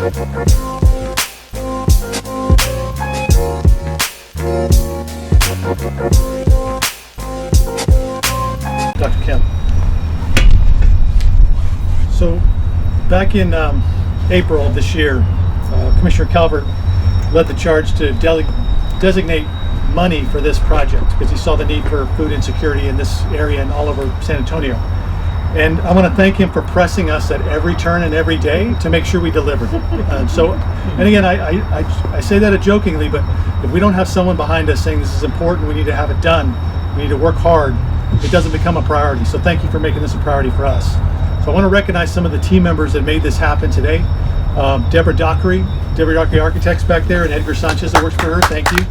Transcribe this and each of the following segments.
Dr. Kemp. So back in April of this year, Commissioner Calvert led the charge to designate money for this project because he saw the need for food insecurity in this area and all over San Antonio. And I want to thank him for pressing us at every turn and every day to make sure we delivered. And again, I say that jokingly, but if we don't have someone behind us saying this is important, we need to have it done, we need to work hard, it doesn't become a priority. So thank you for making this a priority for us. So I want to recognize some of the team members that made this happen today. Deborah Dockery Architects back there, and Edgar Sanchez that works for her, thank you.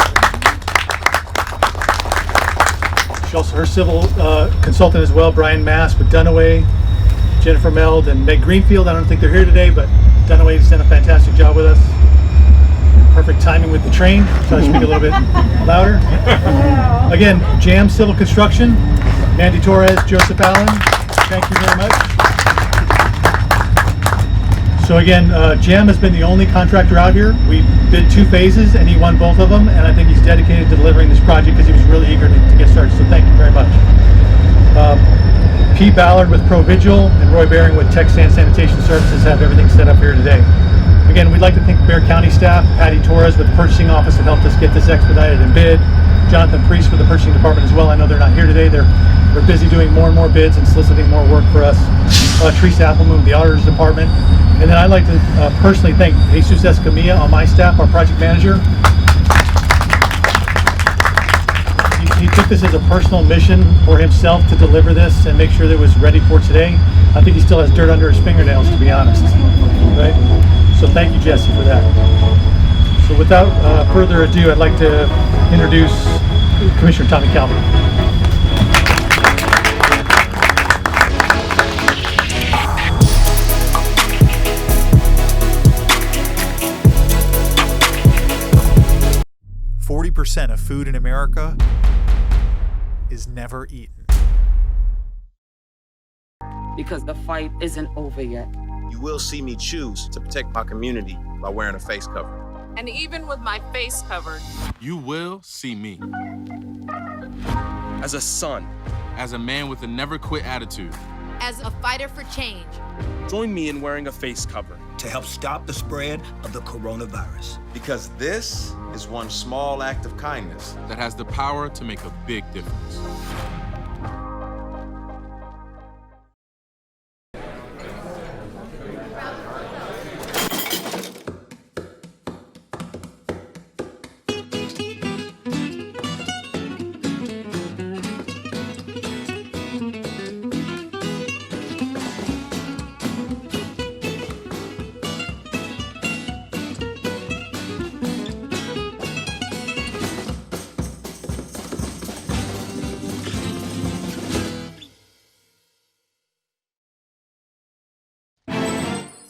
She also, her civil consultant as well, Brian Mask with Dunaway, Jennifer Meld, and Meg Greenfield. I don't think they're here today, but Dunaway's done a fantastic job with us. Perfect timing with the train, so I speak a little bit louder. Again, JAM Civil Construction, Mandy Torres, Joseph Allen, thank you very much. So again, JAM has been the only contractor out here. We bid 2 phases and he won both of them, and I think he's dedicated to delivering this project because he was really eager to get started, so thank you very much. Pete Ballard with ProVigil and Roy Baring with Texan Sanitation Services have everything set up here today. Again, we'd like to thank Bexar County staff, Patty Torres with the purchasing office that helped us get this expedited and bid, Jonathan Priest with the purchasing department as well. I know they're not here today. They're busy doing more and more bids and soliciting more work for us. Teresa Applemoon, the auditors department. And then I'd like to personally thank Jesus Escamilla on my staff, our project manager. He took this as a personal mission for himself to deliver this and make sure that it was ready for today. I think he still has dirt under his fingernails, to be honest. Right? So thank you, Jesse, for that. So without further ado, I'd like to introduce Commissioner Tommy Calvert. 40% of food in America is never eaten. Because the fight isn't over yet. You will see me choose to protect my community by wearing a face cover. And even with my face covered, you will see me. As a son. As a man with a never quit attitude. As a fighter for change. Join me in wearing a face cover. To help stop the spread of the coronavirus. Because this is one small act of kindness that has the power to make a big difference.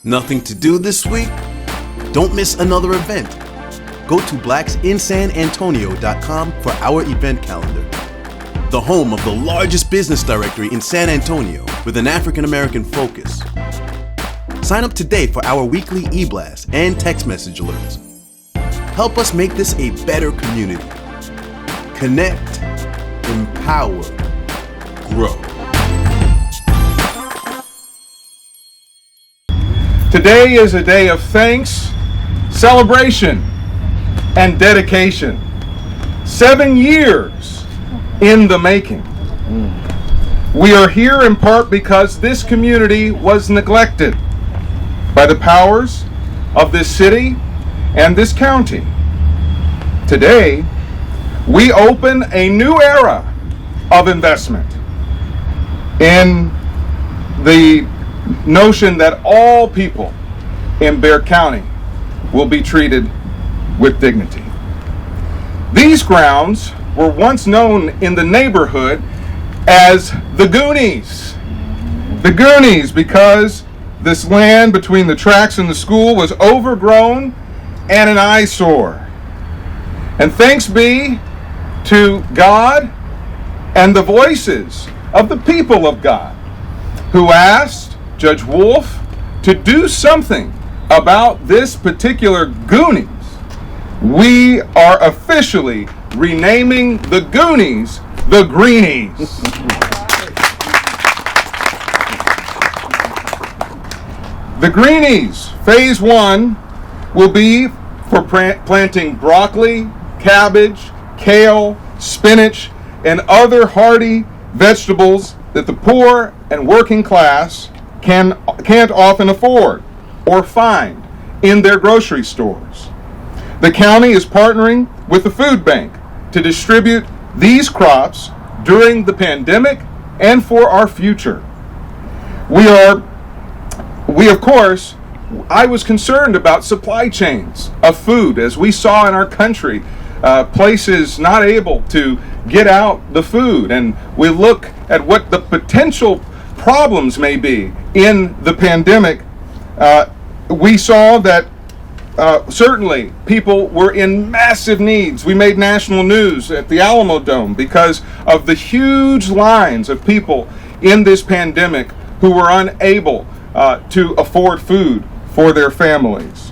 Nothing to do this week? Don't miss another event. Go to blacksinsanantonio.com for our event calendar. The home of the largest business directory in San Antonio with an African American focus. Sign up today for our weekly e-blast and text message alerts. Help us make this a better community. Connect, empower, grow. Today is a day of thanks, celebration, and dedication. 7 years in the making. We are here in part because this community was neglected by the powers of this city and this county. Today, we open a new era of investment in the notion that all people in Bexar County will be treated with dignity. These grounds were once known in the neighborhood as the Goonies. The Goonies because this land between the tracks and the school was overgrown and an eyesore. And thanks be to God and the voices of the people of God who asked Judge Wolf to do something about this particular Goonies, we are officially renaming the Goonies the Greenies. The Greenies, phase 1, will be for planting broccoli, cabbage, kale, spinach, and other hardy vegetables that the poor and working class can't often afford or find in their grocery stores. The county is partnering with the food bank to distribute these crops during the pandemic and for our future. I was concerned about supply chains of food, as we saw in our country, places not able to get out the food, and we look at what the potential problems may be in the pandemic. We saw that certainly people were in massive needs. We made national news at the Alamo Dome because of the huge lines of people in this pandemic who were unable to afford food for their families.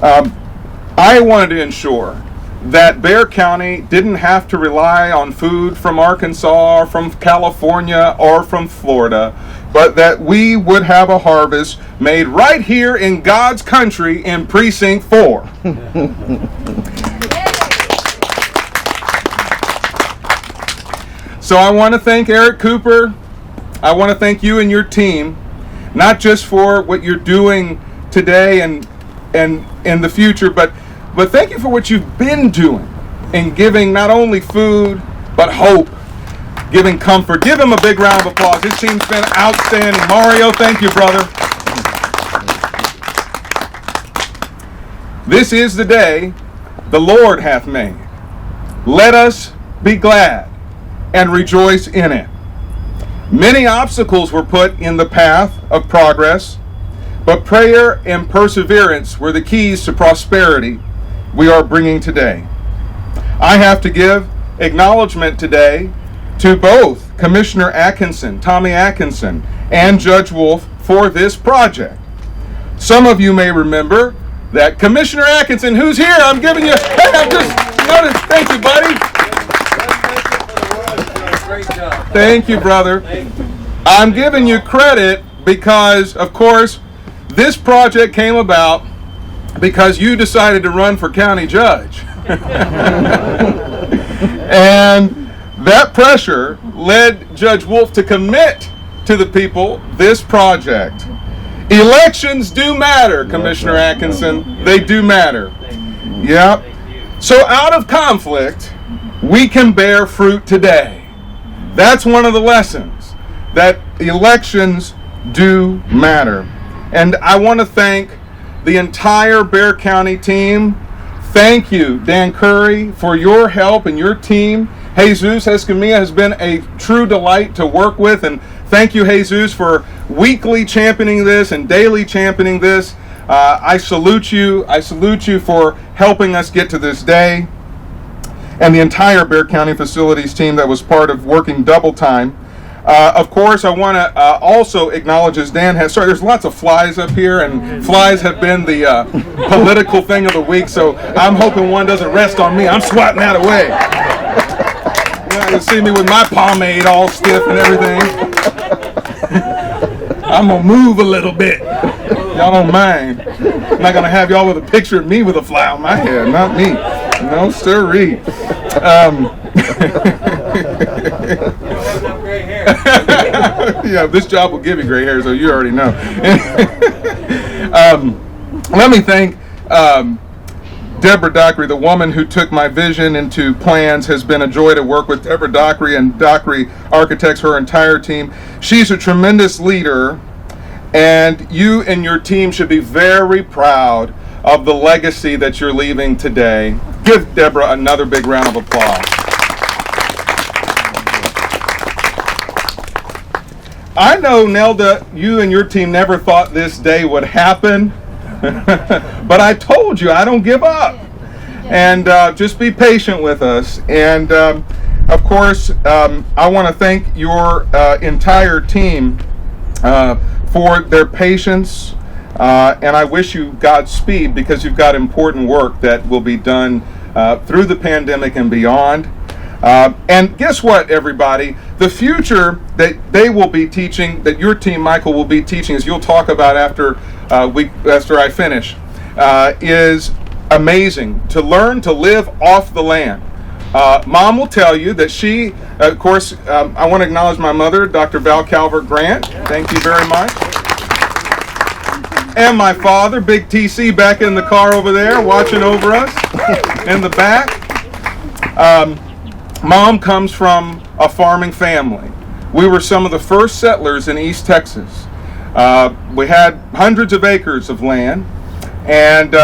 I wanted to ensure that Bexar County didn't have to rely on food from Arkansas or from California or from Florida, but that we would have a harvest made right here in God's country in Precinct 4. So I want to thank Eric Cooper. I want to thank you and your team, not just for what you're doing today and in the future, but thank you for what you've been doing in giving not only food, but hope, giving comfort. Give him a big round of applause. His team's been outstanding. Mario, thank you, brother. This is the day the Lord hath made. Let us be glad and rejoice in it. Many obstacles were put in the path of progress, but prayer and perseverance were the keys to prosperity we are bringing today. I have to give acknowledgement today to both Commissioner Atkinson, Tommy Atkinson, and Judge Wolf for this project. Some of you may remember that Commissioner Atkinson, who's here, I'm giving you, hey, I just noticed, thank you, buddy. Thank you, brother. I'm giving you credit because, of course, this project came about because you decided to run for county judge. And that pressure led Judge Wolf to commit to the people this project. Elections do matter, Commissioner Atkinson. They do matter. Yep. So out of conflict, we can bear fruit today. That's one of the lessons, that elections do matter. And I want to thank the entire Bexar County team. Thank you, Dan Curry, for your help and your team. Jesus Escamilla has been a true delight to work with, and thank you, Jesus, for weekly championing this and daily championing this. I salute you. I salute you for helping us get to this day. And the entire Bexar County Facilities team that was part of working double time. Of course, I want to also acknowledge, as Dan has, sorry, there's lots of flies up here, and flies have been the political thing of the week, so I'm hoping one doesn't rest on me. I'm swatting that away. You're not going to see me with my pomade all stiff and everything. I'm going to move a little bit. Y'all don't mind. I'm not going to have y'all with a picture of me with a fly on my head. Not me. No, sirree. Yeah, this job will give you gray hair, so you already know. Let me thank Deborah Dockery, the woman who took my vision into plans. Has been a joy to work with Deborah Dockery and Dockery Architects, her entire team. She's a tremendous leader, and you and your team should be very proud of the legacy that you're leaving today. Give Deborah another big round of applause. I know, Nelda, you and your team never thought this day would happen, but I told you I don't give up. And just be patient with us. And of course, I want to thank your entire team for their patience, And I wish you Godspeed, because you've got important work that will be done through the pandemic and beyond. And guess what, everybody? The future that they will be teaching, that your team, Michael, will be teaching, as you'll talk about after I finish, is amazing. To learn to live off the land. Mom will tell you that she, of course, I want to acknowledge my mother, Dr. Val Calvert Grant. Thank you very much. And my father, Big TC, back in the car over there, watching over us in the back. Mom comes from a farming family. We were some of the first settlers in East Texas. We had hundreds of acres of land. And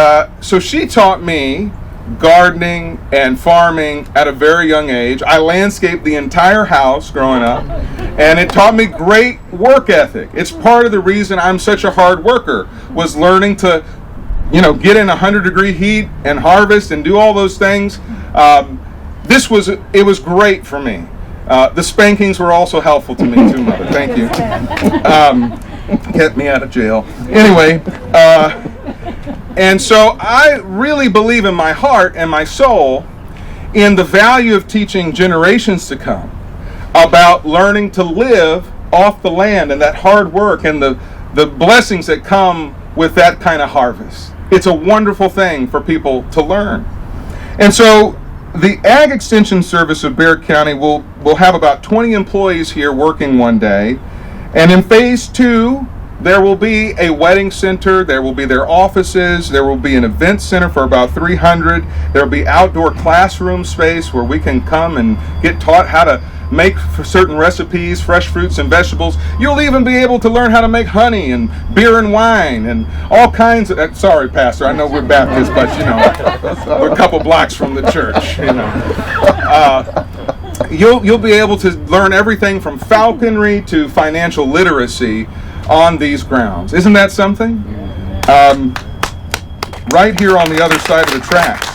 so she taught me gardening and farming at a very young age. I landscaped the entire house growing up. And it taught me great work ethic. It's part of the reason I'm such a hard worker, was learning to, get in 100-degree heat and harvest and do all those things. It was great for me. The spankings were also helpful to me too, Mother. Thank you. Get me out of jail. Anyway, and so I really believe in my heart and my soul in the value of teaching generations to come about learning to live off the land and that hard work and the blessings that come with that kind of harvest. It's a wonderful thing for people to learn. And so the Ag Extension Service of Bexar County will have about 20 employees here working one day. And in phase 2, there will be a wedding center, there will be their offices, there will be an event center for about 300, there will be outdoor classroom space where we can come and get taught how to make certain recipes, fresh fruits and vegetables. You'll even be able to learn how to make honey and beer and wine and all kinds of, sorry, Pastor, I know we're Baptist, but we're a couple blocks from the church, You'll be able to learn everything from falconry to financial literacy on these grounds. Isn't that something? Right here on the other side of the tracks.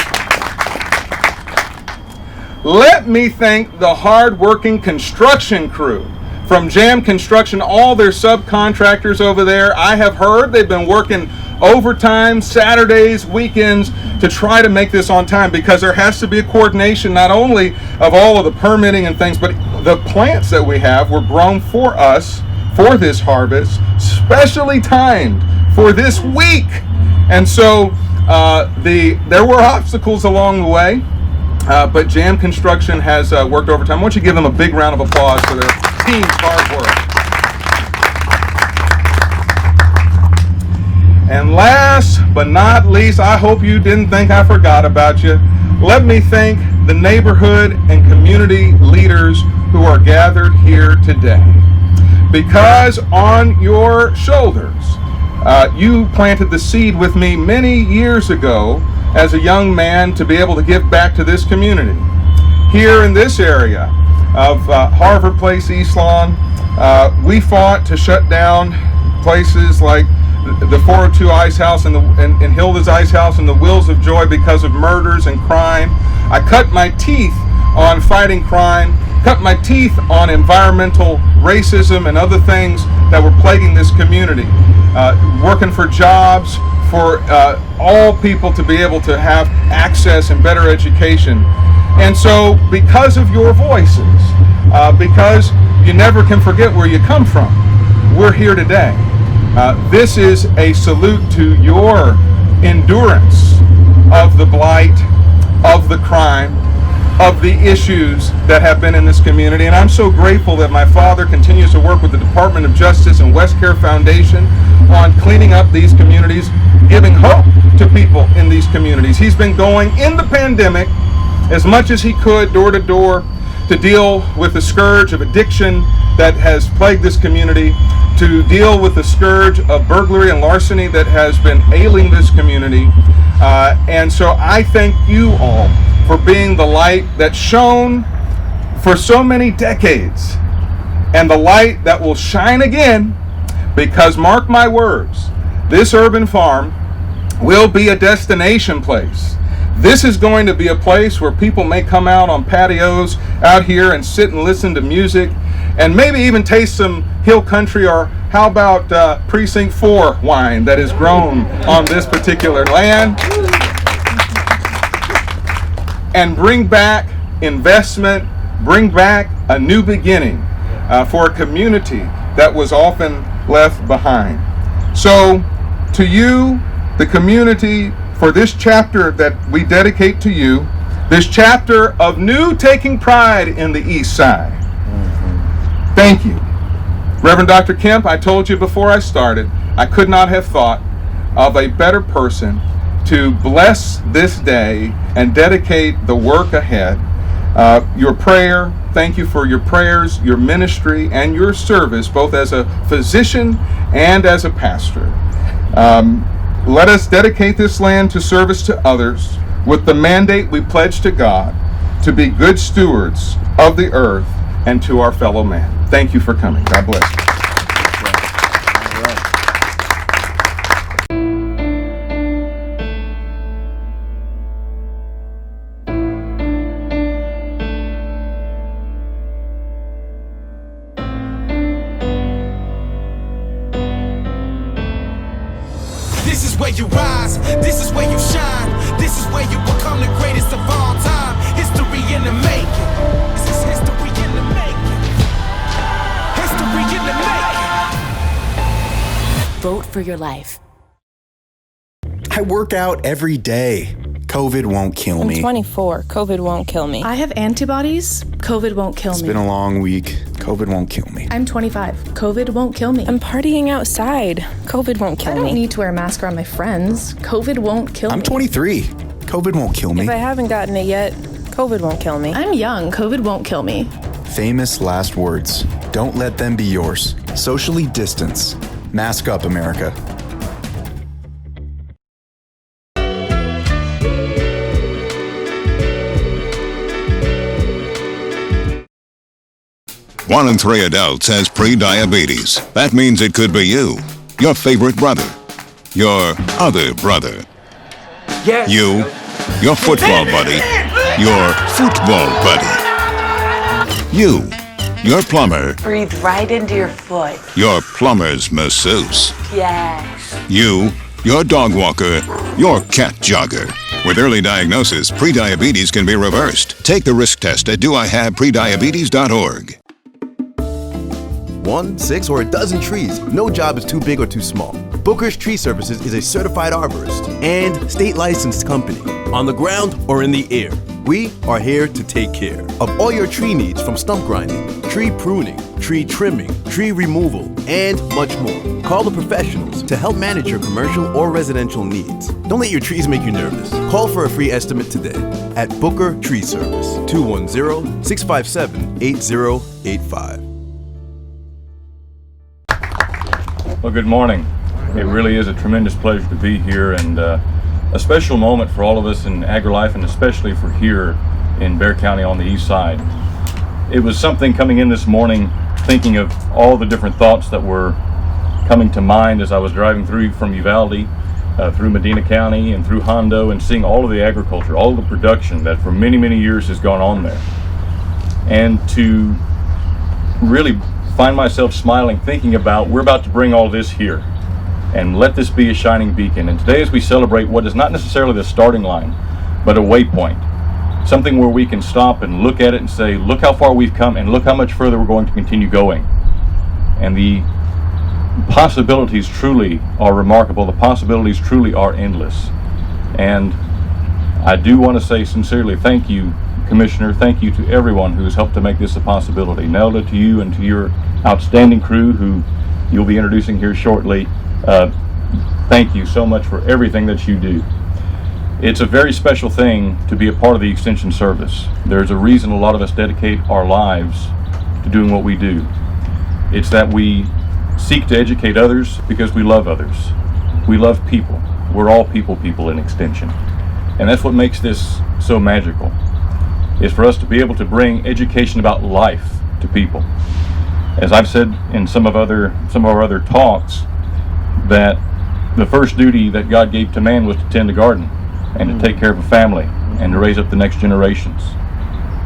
Let me thank the hard-working construction crew from Jam Construction, all their subcontractors over there. I have heard they've been working overtime, Saturdays, weekends, to try to make this on time, because there has to be a coordination not only of all of the permitting and things, but the plants that we have were grown for us for this harvest, specially timed for this week. And so there were obstacles along the way, but Jam Construction has worked overtime. I want you to give them a big round of applause for their team's hard work. And last but not least, I hope you didn't think I forgot about you. Let me thank the neighborhood and community leaders who are gathered here today. Because on your shoulders, you planted the seed with me many years ago as a young man to be able to give back to this community. Here in this area of Harvard Place, East Lawn, we fought to shut down places like the 402 Ice House and Hilda's Ice House and the Wheels of Joy because of murders and crime. I cut my teeth on fighting crime, cut my teeth on environmental racism and other things that were plaguing this community, working for jobs, for all people to be able to have access and better education. And so because of your voices, because you never can forget where you come from, we're here today. This is a salute to your endurance of the blight, of the crime, of the issues that have been in this community. And I'm so grateful that my father continues to work with the Department of Justice and West Care Foundation on cleaning up these communities, giving hope to people in these communities. He's been going in the pandemic as much as he could, door to door, to deal with the scourge of addiction that has plagued this community, to deal with the scourge of burglary and larceny that has been ailing this community. And so I thank you all for being the light that shone for so many decades, and the light that will shine again, because mark my words, this urban farm will be a destination place. This is going to be a place where people may come out on patios out here and sit and listen to music and maybe even taste some hill country, or how about Precinct 4 wine that is grown on this particular land, and bring back investment, bring back a new beginning for a community that was often left behind. So to you, the community, for this chapter that we dedicate to you, this chapter of new taking pride in the East Side. Thank you. Reverend Dr. Kemp, I told you before I started, I could not have thought of a better person to bless this day and dedicate the work ahead. Your prayer, thank you for your prayers, your ministry, and your service, both as a physician and as a pastor. Let us dedicate this land to service to others with the mandate we pledge to God to be good stewards of the earth and to our fellow man. Thank you for coming. God bless you. This is where you rise, this is where you shine, this is where you become the greatest of all time. History in the making. This is history in the making. History in the making. Vote for your life. I work out every day. COVID won't kill me. I'm 24. COVID won't kill me. I have antibodies. COVID won't kill me. It's been a long week. COVID won't kill me. I'm 25. COVID won't kill me. I'm partying outside. COVID won't kill me. I don't need to wear a mask around my friends. COVID won't kill me. I'm 23. COVID won't kill me. If I haven't gotten it yet, COVID won't kill me. I'm young. COVID won't kill me. Famous last words. Don't let them be yours. Socially distance. Mask up, America. One in 3 adults has pre-diabetes. That means it could be you, your favorite brother, your other brother, you, your football buddy, your football buddy, you, your plumber, breathe right into your foot, your plumber's masseuse, yes, you, your dog walker, your cat jogger. With early diagnosis, pre-diabetes can be reversed. Take the risk test at doihaveprediabetes.org. 1, 6, or a dozen trees. No job is too big or too small. Booker's Tree Services is a certified arborist and state licensed company. On the ground or in the air, we are here to take care of all your tree needs, from stump grinding, tree pruning, tree trimming, tree removal, and much more. Call the professionals to help manage your commercial or residential needs. Don't let your trees make you nervous. Call for a free estimate today at Booker Tree Service, 210-657-8085. Well, good morning. It really is a tremendous pleasure to be here, and a special moment for all of us in AgriLife, and especially for here in Bexar County on the east side. It was something coming in this morning, thinking of all the different thoughts that were coming to mind as I was driving through from Uvalde, through Medina County and through Hondo, and seeing all of the agriculture, all of the production that for many, many years has gone on there. And to really find myself smiling, thinking about, we're about to bring all this here and let this be a shining beacon. And today, as we celebrate what is not necessarily the starting line, but a waypoint, something where we can stop and look at it and say, look how far we've come and look how much further we're going to continue going. And the possibilities truly are remarkable. The possibilities truly are endless. And I do want to say sincerely thank you, Commissioner. Thank you to everyone who has helped to make this a possibility. Nelda, to you and to your outstanding crew who you'll be introducing here shortly. Thank you so much for everything that you do. It's a very special thing to be a part of the Extension Service. There's a reason a lot of us dedicate our lives to doing what we do. It's that we seek to educate others because we love others. We love people. We're all people in Extension. And that's what makes this so magical, is for us to be able to bring education about life to people. As I've said in some of our other talks, that the first duty that God gave to man was to tend a garden and to take care of a family and to raise up the next generations.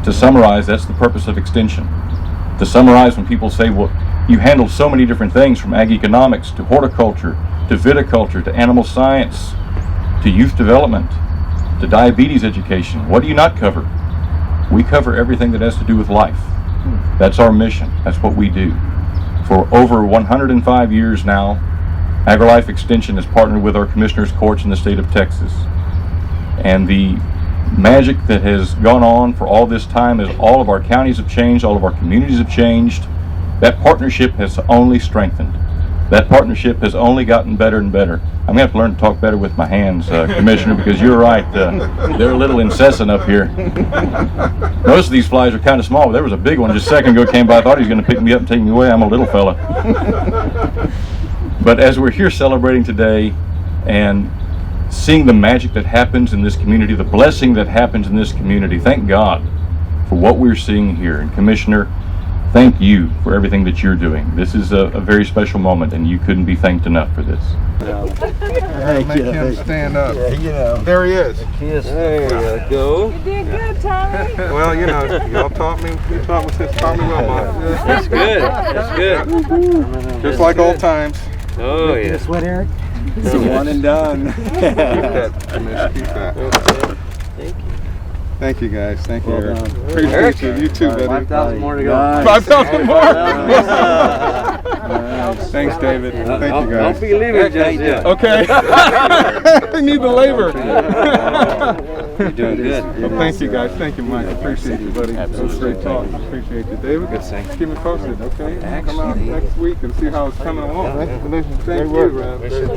To summarize, that's the purpose of Extension. To summarize, when people say, well, you handled so many different things from ag economics to horticulture to viticulture to animal science to youth development to diabetes education, what do you not cover? We cover everything that has to do with life. That's our mission. That's what we do. For over 105 years now, AgriLife Extension has partnered with our commissioners' courts in the state of Texas. And the magic that has gone on for all this time is all of our counties have changed, all of our communities have changed. That partnership has only strengthened. That partnership has only gotten better and better. I'm going to have to learn to talk better with my hands, Commissioner, because you're right. They're a little incessant up here. Most of these flies are kind of small. There was a big one just a second ago came by. I thought he was going to pick me up and take me away. I'm a little fella. But as we're here celebrating today and seeing the magic that happens in this community, the blessing that happens in this community, thank God for what we're seeing here. And Commissioner, thank you for everything that you're doing. This is a very special moment, and you couldn't be thanked enough for this. Make him stand up. There he is. There you go. You did good, Tommy. Well, y'all taught me well, Mom. That's good. That's good. Just like old times. Oh, yeah. This one, Eric? It's one and done. Keep that. Thank you. Thank you, guys. Thank you, Well Eric. done. Appreciate Eric, you. You too, buddy. 5,000 more to go. Nice. 5,000 more? Thanks, David. Thank you, guys. Don't be leaving just yet. Okay. I need the labor. You're doing good. Well, thank you, guys. Thank you, Mike. Appreciate you, buddy. Absolutely. Great talk. Appreciate you. David, Good thing. keep me posted, okay? Come out next week and see how it's coming along. Thank you, Rob. We should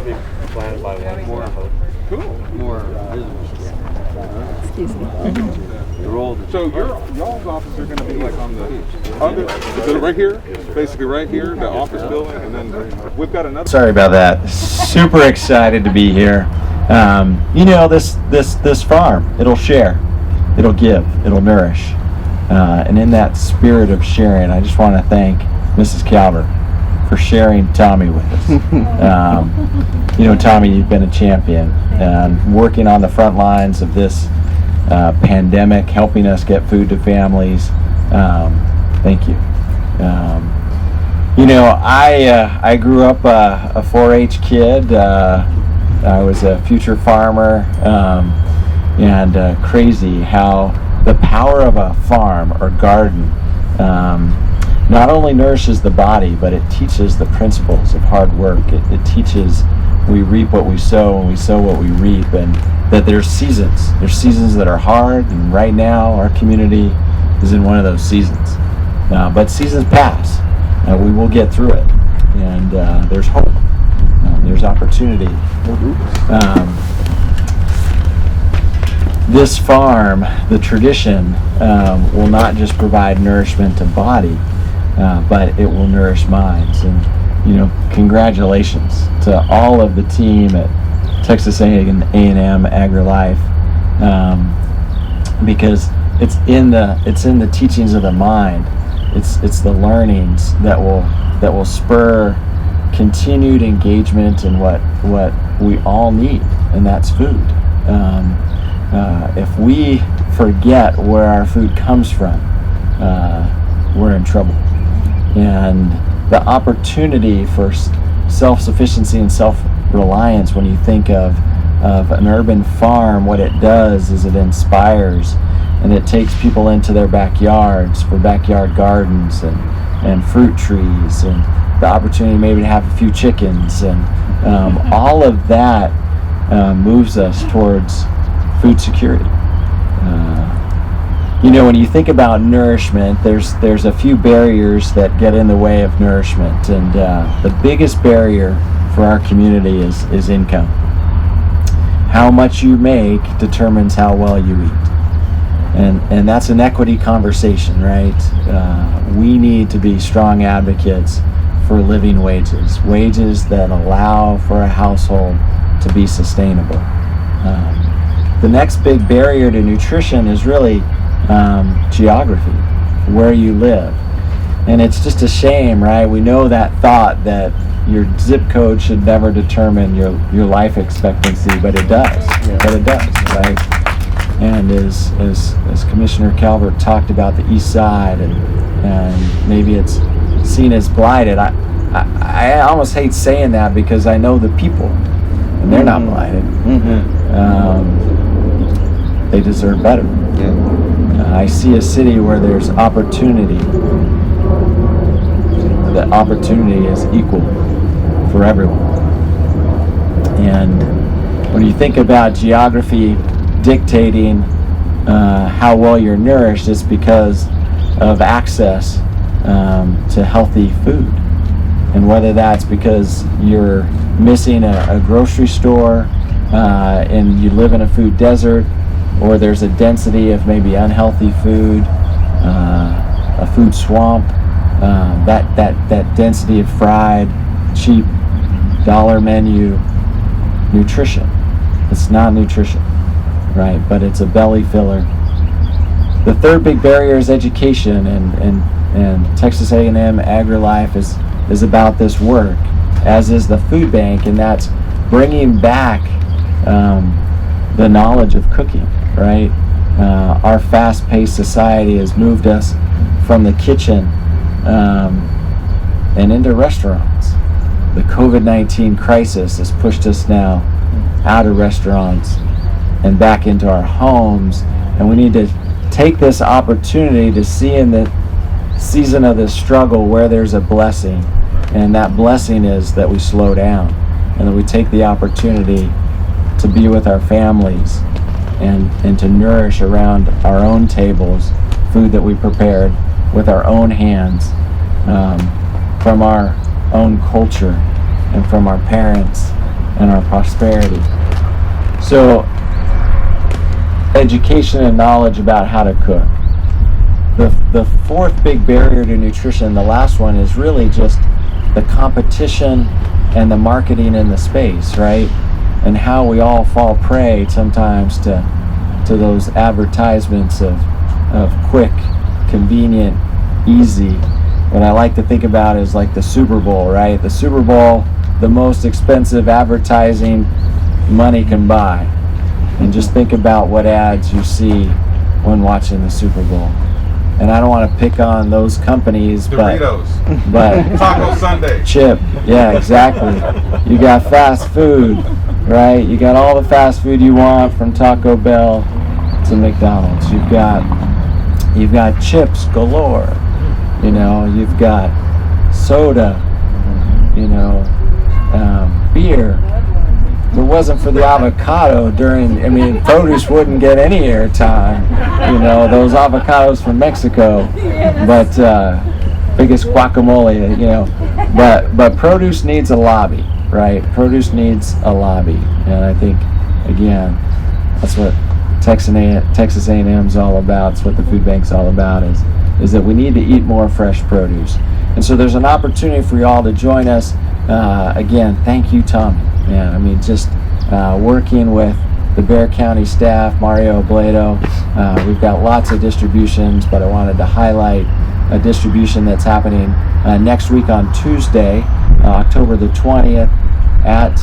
be planning by one more, I hope. Cool. More visitors. Excuse me. So y'all's office are going to be like on the other, is it right here? Basically right here, the office building, and then we've got another. Sorry about that. Super excited to be here. This farm, it'll share, it'll give, it'll nourish. And in that spirit of sharing, I just want to thank Mrs. Calvert for sharing Tommy with us. Tommy, you've been a champion and working on the front lines of this pandemic, helping us get food to families. Thank you. I grew up a 4-H kid. I was a future farmer, and crazy how the power of a farm or garden not only nourishes the body, but it teaches the principles of hard work. It teaches we reap what we sow and we sow what we reap, and that there's seasons. There's seasons that are hard, and right now our community is in one of those seasons. But seasons pass. We will get through it, and there's hope. There's opportunity. This farm, the tradition, will not just provide nourishment to body, but it will nourish minds. And congratulations to all of the team at Texas A&M AgriLife, because it's in the teachings of the mind. It's the learnings that will spur continued engagement in what we all need, and that's food. If we forget where our food comes from, we're in trouble. And the opportunity for self-sufficiency and self-reliance, when you think of an urban farm, what it does is it inspires, and it takes people into their backyards for backyard gardens and fruit trees, and the opportunity maybe to have a few chickens, and all of that moves us towards food security. When you think about nourishment, there's a few barriers that get in the way of nourishment, and the biggest barrier for our community is income. How much you make determines how well you eat, and that's an equity conversation, right? We need to be strong advocates for living wages that allow for a household to be sustainable. The next big barrier to nutrition is really geography, where you live. And it's just a shame, right? We know that thought that your zip code should never determine your life expectancy, but it does. But it does, right? And as Commissioner Calvert talked about the East Side, and maybe it's seen as blighted. I almost hate saying that because I know the people, and they're not blighted. They deserve better. I see a city where there's opportunity. The opportunity is equal for everyone. And when you think about geography dictating how well you're nourished, it's because of access to healthy food. And whether that's because you're missing a grocery store and you live in a food desert, or there's a density of maybe unhealthy food, a food swamp, that density of fried, cheap, dollar menu nutrition. It's not nutrition, right? But it's a belly filler. The third big barrier is education, and Texas A&M AgriLife is about this work, as is the food bank, and that's bringing back the knowledge of cooking, right? Our fast-paced society has moved us from the kitchen and into restaurants. The COVID-19 crisis has pushed us now out of restaurants and back into our homes, and we need to take this opportunity to see in the season of this struggle where there's a blessing, and that blessing is that we slow down and that we take the opportunity to be with our families and to nourish around our own tables food that we prepared with our own hands, from our own culture and from our parents and our prosperity. So education and knowledge about how to cook. The fourth big barrier to nutrition, the last one, is really just the competition and the marketing in the space, right? And how we all fall prey sometimes to those advertisements of quick, convenient, easy. What I like to think about is like the Super Bowl, right? The Super Bowl, the most expensive advertising money can buy. And just think about what ads you see when watching the Super Bowl. And I don't want to pick on those companies, Doritos, but Taco Sunday, chip, yeah, exactly. You got fast food, right? You got all the fast food you want, from Taco Bell to McDonald's. You've got chips galore. You know, you've got soda. You know, beer. If it wasn't for the avocado produce wouldn't get any airtime. You know, those avocados from Mexico, but biggest guacamole. You know, but produce needs a lobby, right? Produce needs a lobby, and I think again, that's what Texas A&M is all about. It's what the food bank's all about. Is that we need to eat more fresh produce, and so there's an opportunity for you all to join us. Again, thank you, Tommy. Yeah, I mean, just working with the Bexar County staff, Mario Obledo. We've got lots of distributions, but I wanted to highlight a distribution that's happening next week on Tuesday, October the 20th, at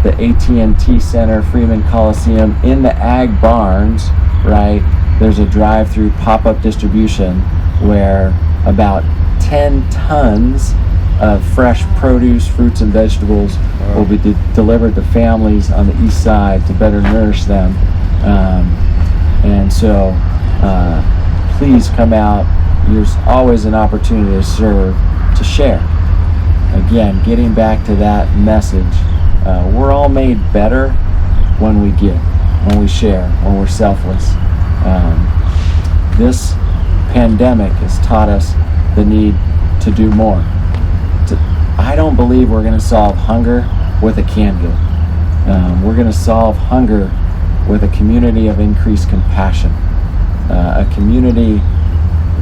the AT&T Center, Freeman Coliseum, in the Ag Barns, right? There's a drive-through pop-up distribution where about 10 tons of fresh produce, fruits, and vegetables will be delivered to families on the east side to better nourish them. And so please come out. There's always an opportunity to serve, to share. Again, getting back to that message, we're all made better when we give, when we share, when we're selfless. This pandemic has taught us the need to do more. I don't believe we're going to solve hunger with a canned good. We're going to solve hunger with a community of increased compassion, a community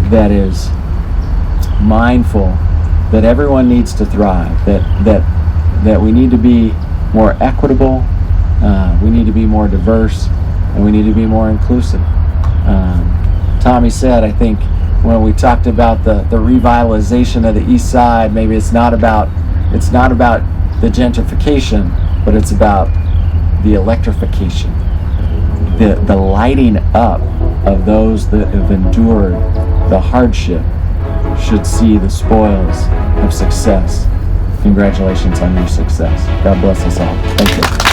that is mindful that everyone needs to thrive, that we need to be more equitable, we need to be more diverse, and we need to be more inclusive. Tommy said, I think, when we talked about the revitalization of the east side, maybe it's not about the gentrification, but it's about the electrification. the lighting up of those that have endured the hardship should see the spoils of success. Congratulations on your success. God bless us all. Thank you.